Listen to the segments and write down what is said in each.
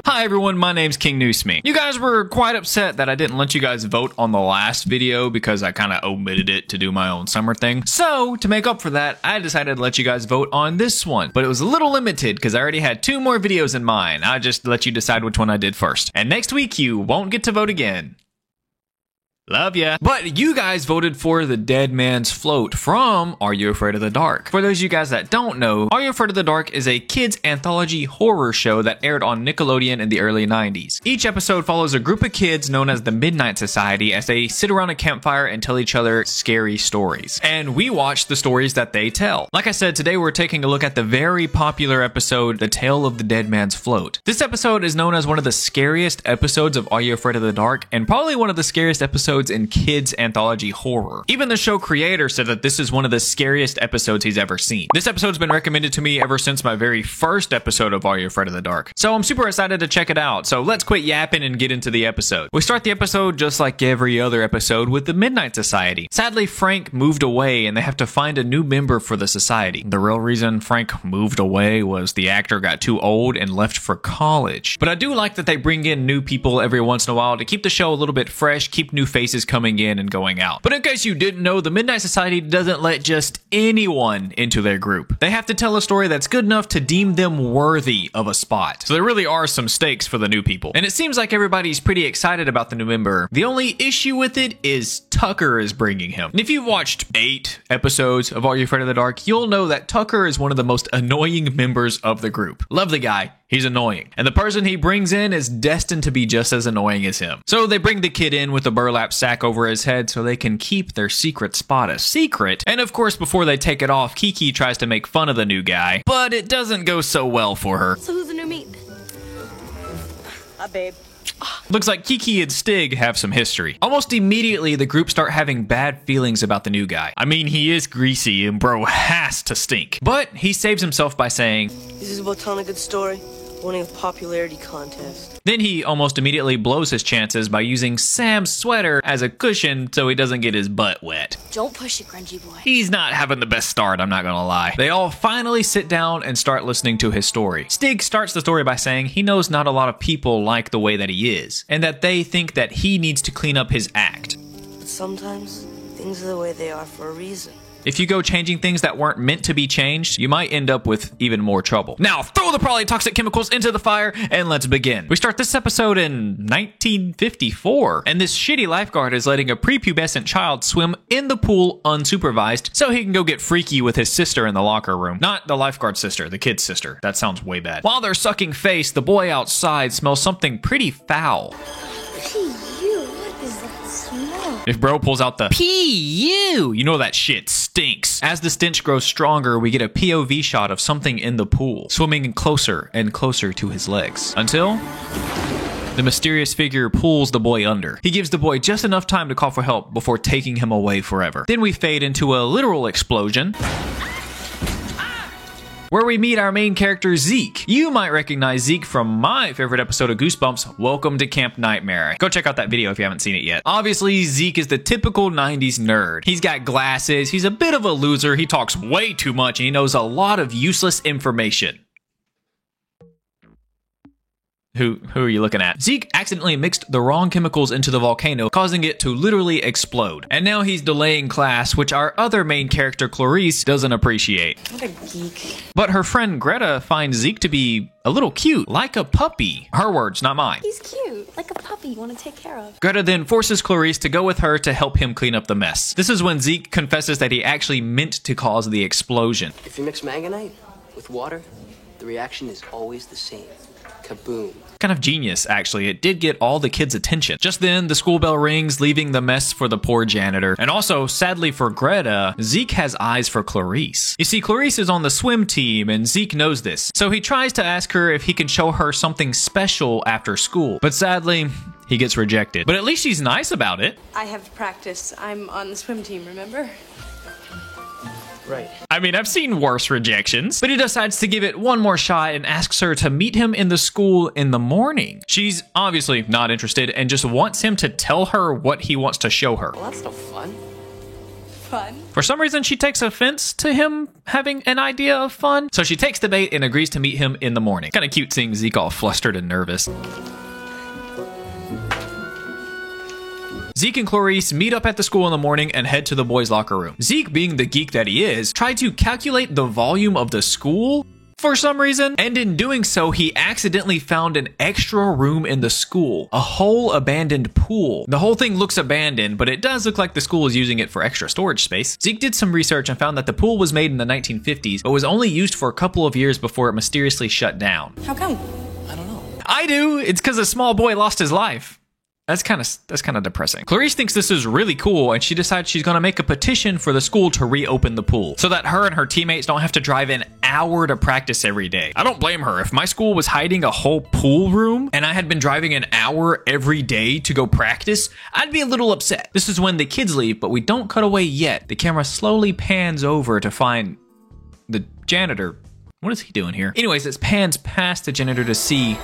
Hi everyone, my name's King Newsme. You guys were quite upset that I didn't let you guys vote on the last video because I kind of omitted it to do my own summer thing. So, to make up for that, I decided to let you guys vote on this one. But it was a little limited because I already had 2 more videos in mind. I just let you decide which one I did first. And next week, you won't get to vote again. Love ya. But you guys voted for The Dead Man's Float from Are You Afraid of the Dark? For those of you guys that don't know, Are You Afraid of the Dark is a kids anthology horror show that aired on Nickelodeon in the early 90s. Each episode follows a group of kids known as the Midnight Society as they sit around a campfire and tell each other scary stories. And we watch the stories that they tell. Like I said, today we're taking a look at the very popular episode, The Tale of the Dead Man's Float. This episode is known as one of the scariest episodes of Are You Afraid of the Dark and probably one of the scariest episodes in kids anthology horror. Even the show creator said that this is one of the scariest episodes he's ever seen. This episode's been recommended to me ever since my very first episode of Are You Afraid of the Dark? So I'm super excited to check it out. So let's quit yapping and get into the episode. We start the episode just like every other episode with the Midnight Society. Sadly, Frank moved away and they have to find a new member for the society. The real reason Frank moved away was the actor got too old and left for college. But I do like that they bring in new people every once in a while to keep the show a little bit fresh, keep new faces coming in and going out. But in case you didn't know, the Midnight Society doesn't let just anyone into their group. They have to tell a story that's good enough to deem them worthy of a spot. So there really are some stakes for the new people. And it seems like everybody's pretty excited about the new member. The only issue with it is Tucker is bringing him. And if you've watched 8 episodes of Are You Afraid of the Dark, you'll know that Tucker is one of the most annoying members of the group. Love the guy. He's annoying. And the person he brings in is destined to be just as annoying as him. So they bring the kid in with a burlap sack over his head so they can keep their secret spot a secret. And of course, before they take it off, Kiki tries to make fun of the new guy, but it doesn't go so well for her. So who's the new meat? Hi, babe. Looks like Kiki and Stig have some history. Almost immediately, the group start having bad feelings about the new guy. I mean, he is greasy and bro has to stink. But he saves himself by saying, This is about telling a good story, winning a popularity contest. Then he almost immediately blows his chances by using Sam's sweater as a cushion so he doesn't get his butt wet. Don't push it, grungy boy. He's not having the best start, I'm not gonna lie. They all finally sit down and start listening to his story. Stig starts the story by saying he knows not a lot of people like the way that he is, and that they think that he needs to clean up his act. But sometimes, things are the way they are for a reason. If you go changing things that weren't meant to be changed, you might end up with even more trouble. Now, throw the probably toxic chemicals into the fire, and let's begin. We start this episode in 1954, and this shitty lifeguard is letting a prepubescent child swim in the pool unsupervised so he can go get freaky with his sister in the locker room. Not the lifeguard's sister, the kid's sister. That sounds way bad. While they're sucking face, the boy outside smells something pretty foul. If bro pulls out the P.U., you know that shit stinks. As the stench grows stronger, we get a POV shot of something in the pool, swimming closer and closer to his legs. Until the mysterious figure pulls the boy under. He gives the boy just enough time to call for help before taking him away forever. Then we fade into a literal explosion, where we meet our main character, Zeke. You might recognize Zeke from my favorite episode of Goosebumps, Welcome to Camp Nightmare. Go check out that video if you haven't seen it yet. Obviously, Zeke is the typical 90s nerd. He's got glasses, he's a bit of a loser, he talks way too much, and he knows a lot of useless information. Who are you looking at? Zeke accidentally mixed the wrong chemicals into the volcano, causing it to literally explode. And now he's delaying class, which our other main character, Clarice, doesn't appreciate. What a geek. But her friend Greta finds Zeke to be a little cute, like a puppy. Her words, not mine. He's cute, like a puppy you want to take care of. Greta then forces Clarice to go with her to help him clean up the mess. This is when Zeke confesses that he actually meant to cause the explosion. If you mix manganite with water, the reaction is always the same. Kaboom. Kind of genius, actually. It did get all the kids' attention. Just then, the school bell rings, leaving the mess for the poor janitor. And also, sadly for Greta, Zeke has eyes for Clarice. You see, Clarice is on the swim team, and Zeke knows this. So he tries to ask her if he can show her something special after school. But sadly, he gets rejected. But at least she's nice about it. I have to practice. I'm on the swim team, remember? Right. I mean, I've seen worse rejections, but he decides to give it one more shot and asks her to meet him in the school in the morning. She's obviously not interested and just wants him to tell her what he wants to show her. Well, that's no fun. fun. For some reason, she takes offense to him having an idea of fun, so she takes the bait and agrees to meet him in the morning. Kind of cute seeing Zeke all flustered and nervous. Zeke and Clarice meet up at the school in the morning and head to the boys' locker room. Zeke, being the geek that he is, tried to calculate the volume of the school for some reason, and in doing so, he accidentally found an extra room in the school, a whole abandoned pool. The whole thing looks abandoned, but it does look like the school is using it for extra storage space. Zeke did some research and found that the pool was made in the 1950s, but was only used for a couple of years before it mysteriously shut down. How come? I don't know. I do! It's because a small boy lost his life. That's kind of depressing. Clarice thinks this is really cool, and she decides she's gonna make a petition for the school to reopen the pool so that her and her teammates don't have to drive an hour to practice every day. I don't blame her. If my school was hiding a whole pool room and I had been driving an hour every day to go practice, I'd be a little upset. This is when the kids leave, but we don't cut away yet. The camera slowly pans over to find the janitor. What is he doing here? Anyways, it pans past the janitor to see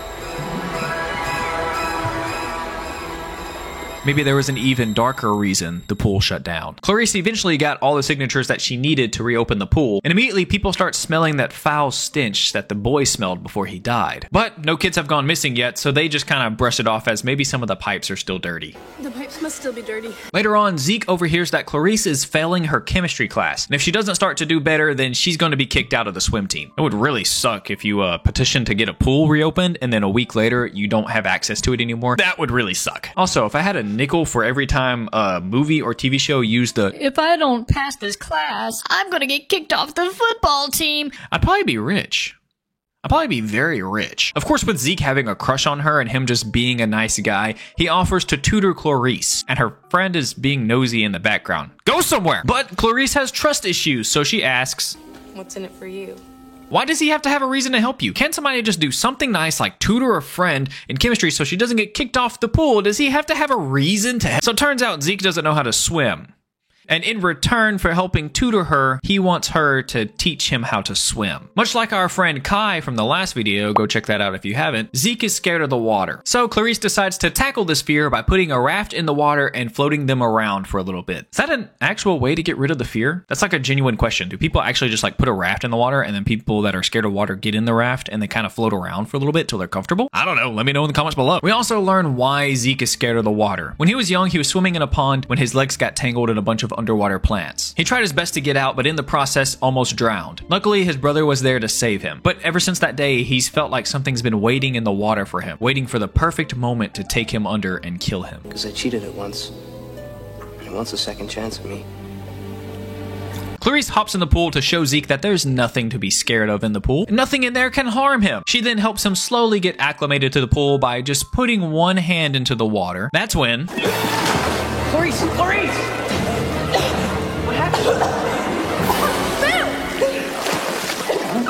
maybe there was an even darker reason the pool shut down. Clarice eventually got all the signatures that she needed to reopen the pool, and immediately people start smelling that foul stench that the boy smelled before he died. But no kids have gone missing yet, so they just kind of brush it off as maybe some of the pipes are still dirty. The pipes must still be dirty. Later on, Zeke overhears that Clarice is failing her chemistry class, and if she doesn't start to do better, then she's going to be kicked out of the swim team. It would really suck if you petition to get a pool reopened, and then a week later, you don't have access to it anymore. That would really suck. Also, if I had a nickel for every time a movie or TV show used the If I don't pass this class, I'm gonna get kicked off the football team, I'd probably be rich. I'd probably be very rich. Of course, with Zeke having a crush on her and him just being a nice guy, he offers to tutor Clarice, and her friend is being nosy in the background. Go somewhere! But Clarice has trust issues, so she asks, What's in it for you? why does he have to have a reason to help you? Can't somebody just do something nice like tutor a friend in chemistry so she doesn't get kicked off the pool? Does he have to have a reason to help? So it turns out Zeke doesn't know how to swim. And in return for helping tutor her, he wants her to teach him how to swim. Much like our friend Kai from the last video, go check that out if you haven't, Zeke is scared of the water. So Clarice decides to tackle this fear by putting a raft in the water and floating them around for a little bit. Is that an actual way to get rid of the fear? That's like a genuine question. Do people actually just like put a raft in the water and then people that are scared of water get in the raft and they kind of float around for a little bit till they're comfortable? I don't know. Let me know in the comments below. We also learn why Zeke is scared of the water. When he was young, he was swimming in a pond when his legs got tangled in a bunch of underwater plants. He tried his best to get out, but in the process almost drowned. Luckily, his brother was there to save him. But ever since that day, he's felt like something's been waiting in the water for him, waiting for the perfect moment to take him under and kill him. Because I cheated it once. And he wants a second chance at me. Clarice hops in the pool to show Zeke that there's nothing to be scared of in the pool. Nothing in there can harm him. She then helps him slowly get acclimated to the pool by just putting one hand into the water. That's when... Clarice! Clarice! What happened?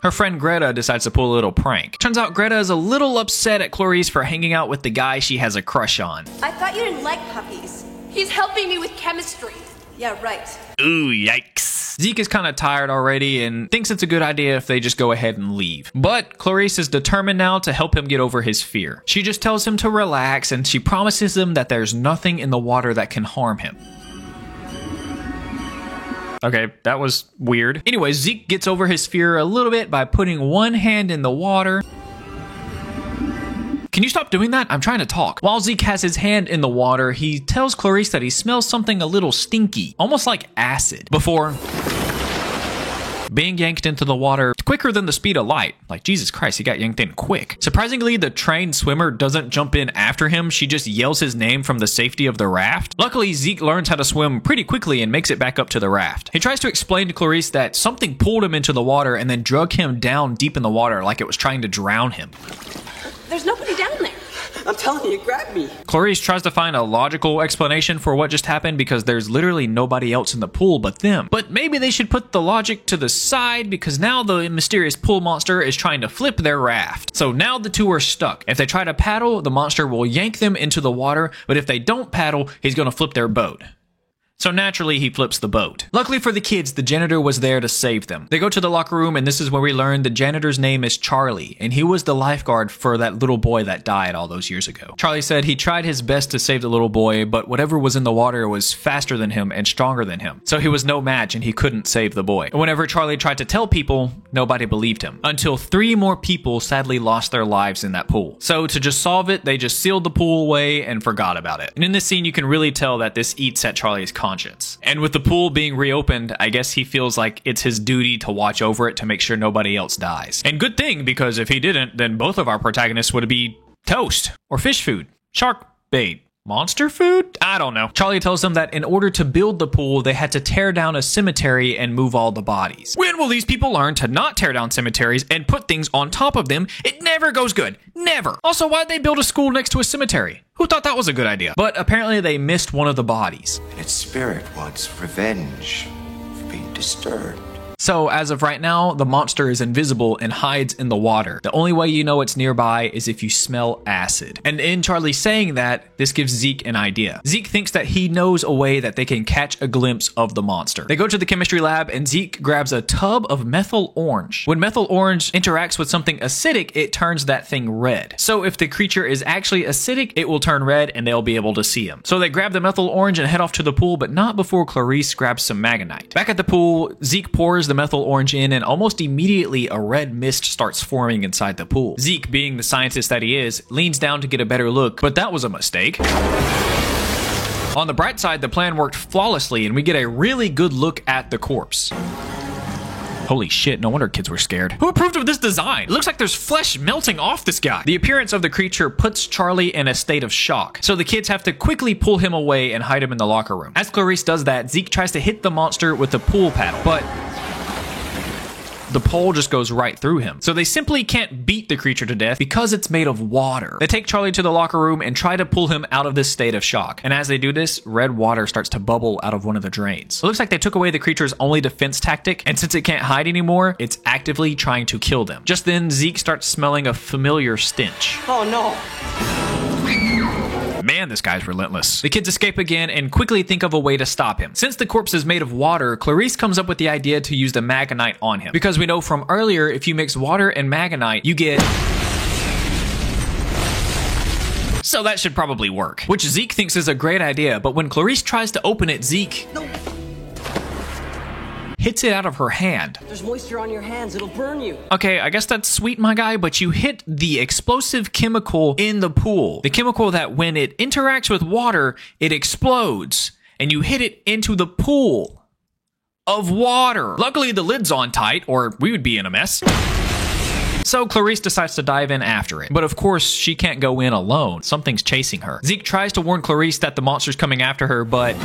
her friend Greta decides to pull a little prank. Turns out Greta is a little upset at Clarice for hanging out with the guy she has a crush on. I thought you didn't like puppies. He's helping me with chemistry. Yeah, right. Ooh, yikes. Zeke is kind of tired already and thinks it's a good idea if they just go ahead and leave. But Clarice is determined now to help him get over his fear. She just tells him to relax and she promises him that there's nothing in the water that can harm him. Okay, that was weird. Anyway, Zeke gets over his fear a little bit by putting one hand in the water. Can you stop doing that? I'm trying to talk. While Zeke has his hand in the water, he tells Clarice that he smells something a little stinky, almost like acid, before being yanked into the water quicker than the speed of light. Like, Jesus Christ, he got yanked in quick. Surprisingly, the trained swimmer doesn't jump in after him. She just yells his name from the safety of the raft. Luckily, Zeke learns how to swim pretty quickly and makes it back up to the raft. He tries to explain to Clarice that something pulled him into the water and then drug him down deep in the water like it was trying to drown him. There's nobody down there. I'm telling you, grab me. Clarice tries to find a logical explanation for what just happened because there's literally nobody else in the pool but them. But maybe they should put the logic to the side because now the mysterious pool monster is trying to flip their raft. So now the two are stuck. If they try to paddle, the monster will yank them into the water, but if they don't paddle, he's going to flip their boat. So naturally, he flips the boat. Luckily for the kids, the janitor was there to save them. They go to the locker room, and this is where we learn the janitor's name is Charlie, and he was the lifeguard for that little boy that died all those years ago. Charlie said he tried his best to save the little boy, but whatever was in the water was faster than him and stronger than him. So he was no match, and he couldn't save the boy. And whenever Charlie tried to tell people, nobody believed him. Until 3 more people sadly lost their lives in that pool. So to just solve it, they just sealed the pool away and forgot about it. And in this scene, you can really tell that this eats at Charlie's conscience. And with the pool being reopened, I guess he feels like it's his duty to watch over it to make sure nobody else dies. And good thing, because if he didn't, then both of our protagonists would be toast or fish food, shark bait. Monster food? I don't know. Charlie tells them that in order to build the pool, they had to tear down a cemetery and move all the bodies. When will these people learn to not tear down cemeteries and put things on top of them? It never goes good. Never. Also, why'd they build a school next to a cemetery? Who thought that was a good idea? But apparently they missed one of the bodies. And its spirit wants revenge for being disturbed. So, as of right now, the monster is invisible and hides in the water. The only way you know it's nearby is if you smell acid. And in Charlie saying that, this gives Zeke an idea. Zeke thinks that he knows a way that they can catch a glimpse of the monster. They go to the chemistry lab and Zeke grabs a tub of methyl orange. When methyl orange interacts with something acidic, it turns that thing red. So if the creature is actually acidic, it will turn red and they'll be able to see him. So they grab the methyl orange and head off to the pool, but not before Clarice grabs some Magnite. Back at the pool, Zeke pours the methyl orange in, and almost immediately a red mist starts forming inside the pool. Zeke, being the scientist that he is, leans down to get a better look, but that was a mistake. On the bright side, the plan worked flawlessly, and we get a really good look at the corpse. Holy shit, no wonder kids were scared. Who approved of this design? It looks like there's flesh melting off this guy. The appearance of the creature puts Charlie in a state of shock, so the kids have to quickly pull him away and hide him in the locker room. As Clarice does that, Zeke tries to hit the monster with the pool paddle, but the pole just goes right through him. So they simply can't beat the creature to death because it's made of water. They take Charlie to the locker room and try to pull him out of this state of shock. And as they do this, red water starts to bubble out of one of the drains. It looks like they took away the creature's only defense tactic, and since it can't hide anymore, it's actively trying to kill them. Just then, Zeke starts smelling a familiar stench. Oh no. Man, this guy's relentless. The kids escape again and quickly think of a way to stop him. Since the corpse is made of water, Clarice comes up with the idea to use the Magnite on him. Because we know from earlier, if you mix water and Magnite, you get... So that should probably work. Which Zeke thinks is a great idea, but when Clarice tries to open it, Zeke... hits it out of her hand. There's moisture on your hands, it'll burn you. Okay, I guess that's sweet, my guy, but you hit the explosive chemical in the pool. The chemical that when it interacts with water, it explodes, and you hit it into the pool of water. Luckily, the lid's on tight, or we would be in a mess. So Clarice decides to dive in after it. But of course, she can't go in alone. Something's chasing her. Zeke tries to warn Clarice that the monster's coming after her, but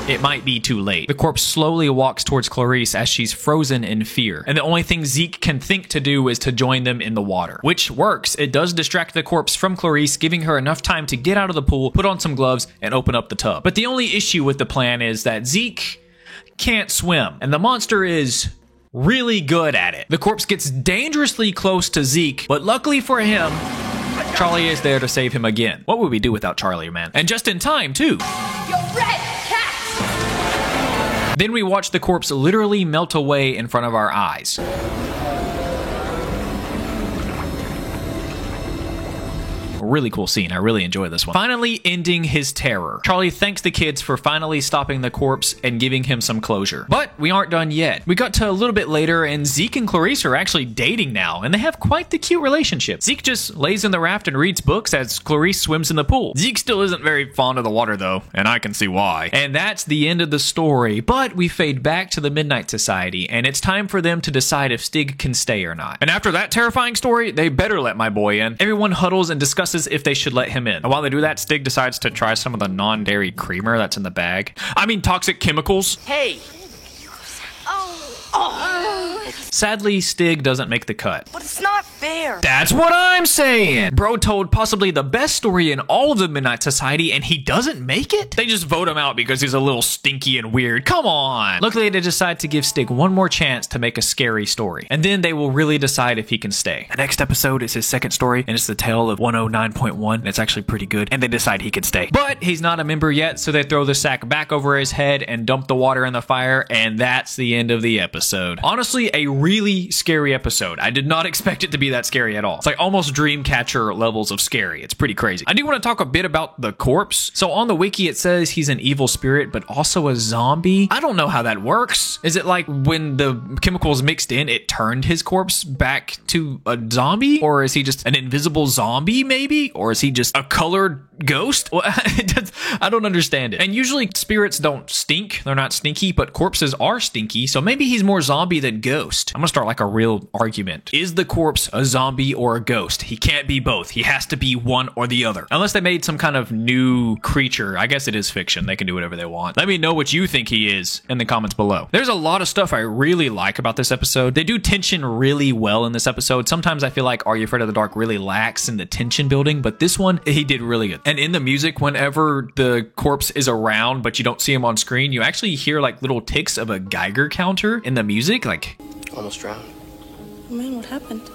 it might be too late. The corpse slowly walks towards Clarice as she's frozen in fear. And the only thing Zeke can think to do is to join them in the water. Which works. It does distract the corpse from Clarice, giving her enough time to get out of the pool, put on some gloves, and open up the tub. But the only issue with the plan is that Zeke can't swim. And the monster is really good at it. The corpse gets dangerously close to Zeke, but luckily for him, Charlie is there to save him again. What would we do without Charlie, man? And just in time, too. Yo, Red Cat! Then we watch the corpse literally melt away in front of our eyes. A really cool scene. I really enjoy this one. Finally ending his terror. Charlie thanks the kids for finally stopping the corpse and giving him some closure. But we aren't done yet. We got to a little bit later and Zeke and Clarice are actually dating now, and they have quite the cute relationship. Zeke just lays in the raft and reads books as Clarice swims in the pool. Zeke still isn't very fond of the water though, and I can see why. And that's the end of the story, but we fade back to the Midnight Society, and it's time for them to decide if Stig can stay or not. And after that terrifying story, they better let my boy in. Everyone huddles and discusses if they should let him in. And while they do that, Stig decides to try some of the non-dairy creamer that's in the bag. I mean toxic chemicals. Hey! Oh. Sadly, Stig doesn't make the cut. But it's not fair. That's what I'm saying. Bro told possibly the best story in all of the Midnight Society and he doesn't make it? They just vote him out because he's a little stinky and weird. Come on. Luckily, they decide to give Stig one more chance to make a scary story. And then they will really decide if he can stay. The next episode is his second story and it's the tale of 109.1 and it's actually pretty good. And they decide he can stay. But he's not a member yet, so they throw the sack back over his head and dump the water in the fire, and that's the end of the episode. Honestly, a really scary episode. I did not expect it to be that scary at all. It's like almost Dreamcatcher levels of scary. It's pretty crazy. I do want to talk a bit about the corpse. So on the wiki, it says he's an evil spirit, but also a zombie. I don't know how that works. Is it like when the chemicals mixed in, it turned his corpse back to a zombie? Or is he just an invisible zombie maybe? Or is he just a colored ghost? Well, I don't understand it. And usually spirits don't stink. They're not stinky, but corpses are stinky. So maybe he's more zombie than ghost. I'm gonna start like a real argument. Is the corpse a zombie or a ghost? He can't be both. He has to be one or the other. Unless they made some kind of new creature. I guess it is fiction. They can do whatever they want. Let me know what you think he is in the comments below. There's a lot of stuff I really like about this episode. They do tension really well in this episode. Sometimes I feel like Are You Afraid of the Dark really lacks in the tension building, but this one, he did really good. And in the music, whenever the corpse is around, but you don't see him on screen, you actually hear like little ticks of a Geiger counter in the music. Like, Almost drowned. Oh man, what happened?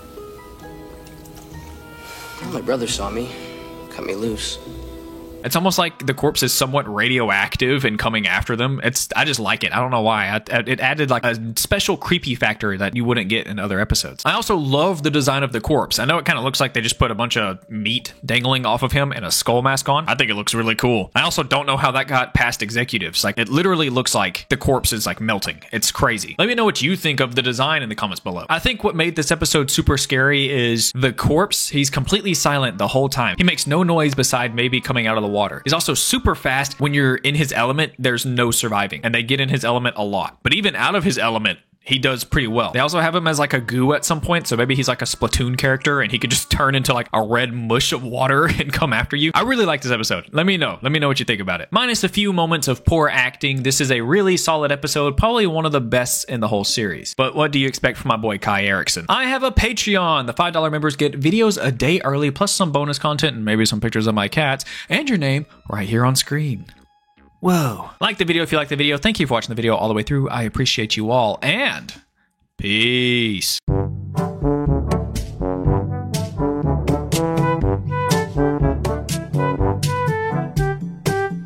Well, my brother saw me, cut me loose. it's almost like the corpse is somewhat radioactive and coming after them. I just like it. I don't know why. It added like a special creepy factor that you wouldn't get in other episodes. I also love the design of the corpse. I know it kind of looks like they just put a bunch of meat dangling off of him and a skull mask on. I think it looks really cool. I also don't know how that got past executives. Like, it literally looks like the corpse is like melting. It's crazy. Let me know what you think of the design in the comments below. I think what made this episode super scary is the corpse. He's completely silent the whole time. He makes no noise beside maybe coming out of the water. He's also super fast. When you're in his element, there's no surviving, and they get in his element a lot. But even out of his element, he does pretty well. They also have him as like a goo at some point, so maybe he's like a Splatoon character and he could just turn into like a red mush of water and come after you. I really like this episode. Let me know what you think about it. Minus a few moments of poor acting, this is a really solid episode, probably one of the best in the whole series. But what do you expect from my boy Kai Erickson? I have a Patreon. The $5 members get videos a day early, plus some bonus content and maybe some pictures of my cats and your name right here on screen. Whoa. Like the video if you like the video. Thank you for watching the video all the way through. I appreciate you all, and peace.